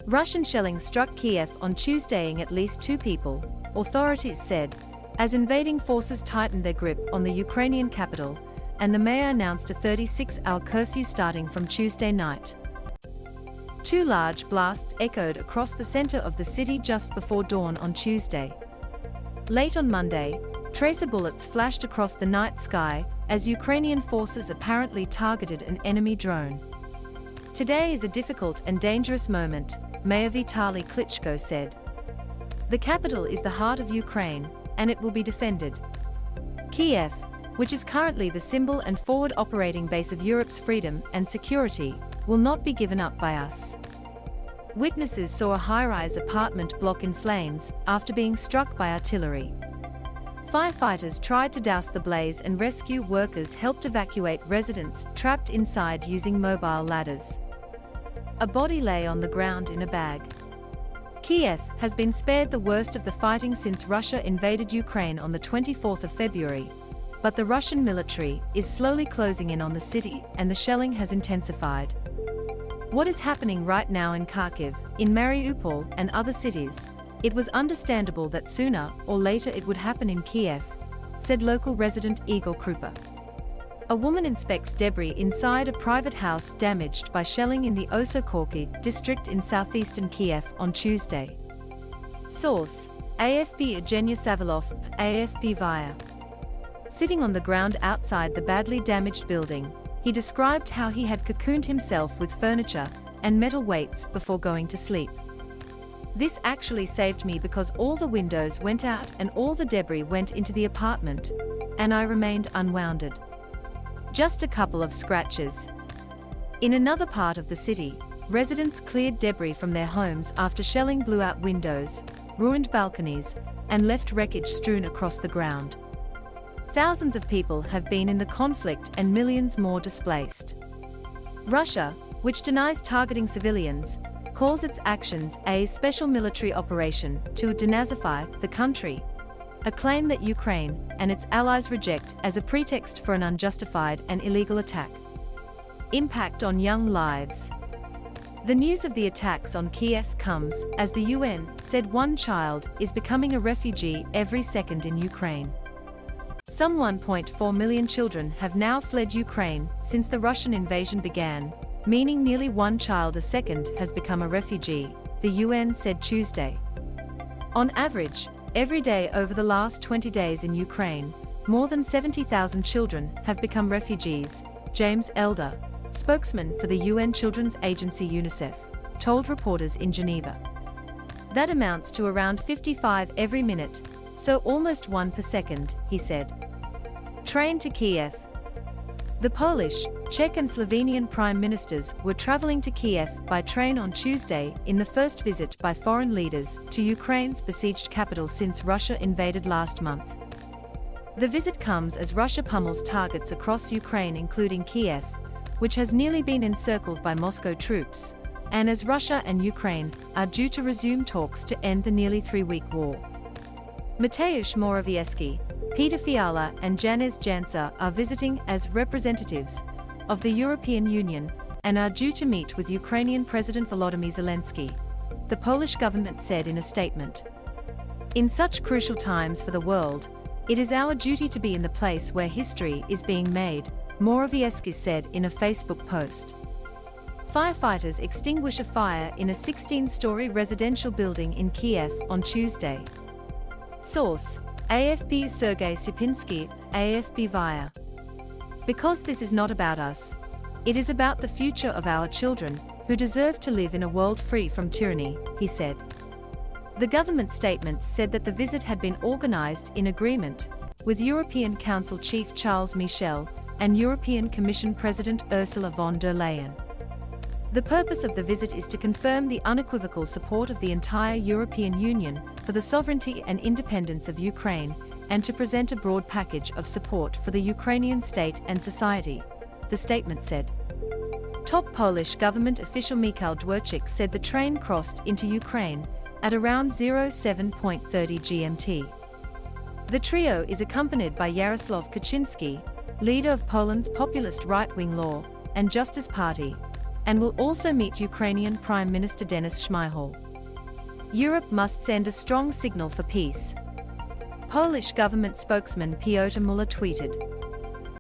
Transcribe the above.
Russian shelling struck Kyiv on Tuesday, killing at least 2 people, authorities said, as invading forces tightened their grip on the Ukrainian capital, and the mayor announced a 36-hour curfew starting from Tuesday night. 2 large blasts echoed across the center of the city just before dawn on Tuesday. Late on Monday, tracer bullets flashed across the night sky as Ukrainian forces apparently targeted an enemy drone. Today is a difficult and dangerous moment, Mayor Vitali Klitschko said. The capital is the heart of Ukraine, and it will be defended. Kyiv, which is currently the symbol and forward operating base of Europe's freedom and security, will not be given up by us. Witnesses saw a high-rise apartment block in flames after being struck by artillery. Firefighters tried to douse the blaze and rescue workers helped evacuate residents trapped inside using mobile ladders. A body lay on the ground in a bag. Kyiv has been spared the worst of the fighting since Russia invaded Ukraine on the 24th of February, but the Russian military is slowly closing in on the city and the shelling has intensified. What is happening right now in Kharkiv, in Mariupol and other cities? It was understandable that sooner or later it would happen in Kyiv, said local resident Igor Krupa. A woman inspects debris inside a private house damaged by shelling in the Osokorki district in southeastern Kyiv on Tuesday. Source: AFP. Evgeny Savilov, AFP via. Sitting on the ground outside the badly damaged building, he described how he had cocooned himself with furniture and metal weights before going to sleep. This actually saved me because all the windows went out and all the debris went into the apartment, and I remained unwounded. Just a couple of scratches. In another part of the city, residents cleared debris from their homes after shelling blew out windows, ruined balconies, and left wreckage strewn across the ground. Thousands of people have been in the conflict and millions more displaced. Russia, which denies targeting civilians, calls its actions a special military operation to denazify the country, a claim that Ukraine and its allies reject as a pretext for an unjustified and illegal attack. Impact on young lives. The news of the attacks on Kyiv comes as the UN said 1 child is becoming a refugee every second in Ukraine. Some 1.4 million children have now fled Ukraine since the Russian invasion began, meaning nearly 1 child a second has become a refugee, the UN said Tuesday. On average, every day over the last 20 days in Ukraine, more than 70,000 children have become refugees, James Elder, spokesman for the UN Children's Agency UNICEF, told reporters in Geneva. That amounts to around 55 every minute, so almost 1 per second, he said. Train to Kyiv. The Polish, Czech and Slovenian prime ministers were traveling to Kyiv by train on Tuesday in the first visit by foreign leaders to Ukraine's besieged capital since Russia invaded last month. The visit comes as Russia pummels targets across Ukraine including Kyiv, which has nearly been encircled by Moscow troops, and as Russia and Ukraine are due to resume talks to end the nearly 3-week war. Mateusz Morawiecki, Peter Fiala and Janez Jansa are visiting as representatives of the European Union and are due to meet with Ukrainian President Volodymyr Zelensky, the Polish government said in a statement. In such crucial times for the world, it is our duty to be in the place where history is being made, Morawiecki said in a Facebook post. Firefighters extinguish a fire in a 16-story residential building in Kyiv on Tuesday. Source: AFP. Sergei Supinsky, AFP via. Because this is not about us. It is about the future of our children, who deserve to live in a world free from tyranny, he said. The government statement said that the visit had been organized in agreement with European Council Chief Charles Michel and European Commission President Ursula von der Leyen. The purpose of the visit is to confirm the unequivocal support of the entire European Union for the sovereignty and independence of Ukraine, and to present a broad package of support for the Ukrainian state and society, the statement said. Top Polish government official Mikhail Dworczyk said the train crossed into Ukraine at around 07:30 GMT. The trio is accompanied by Jarosław Kaczynski, leader of Poland's populist right-wing Law and Justice Party, and will also meet Ukrainian Prime Minister Denis Shmyhal. Europe must send a strong signal for peace. Polish government spokesman Piotr Muller tweeted.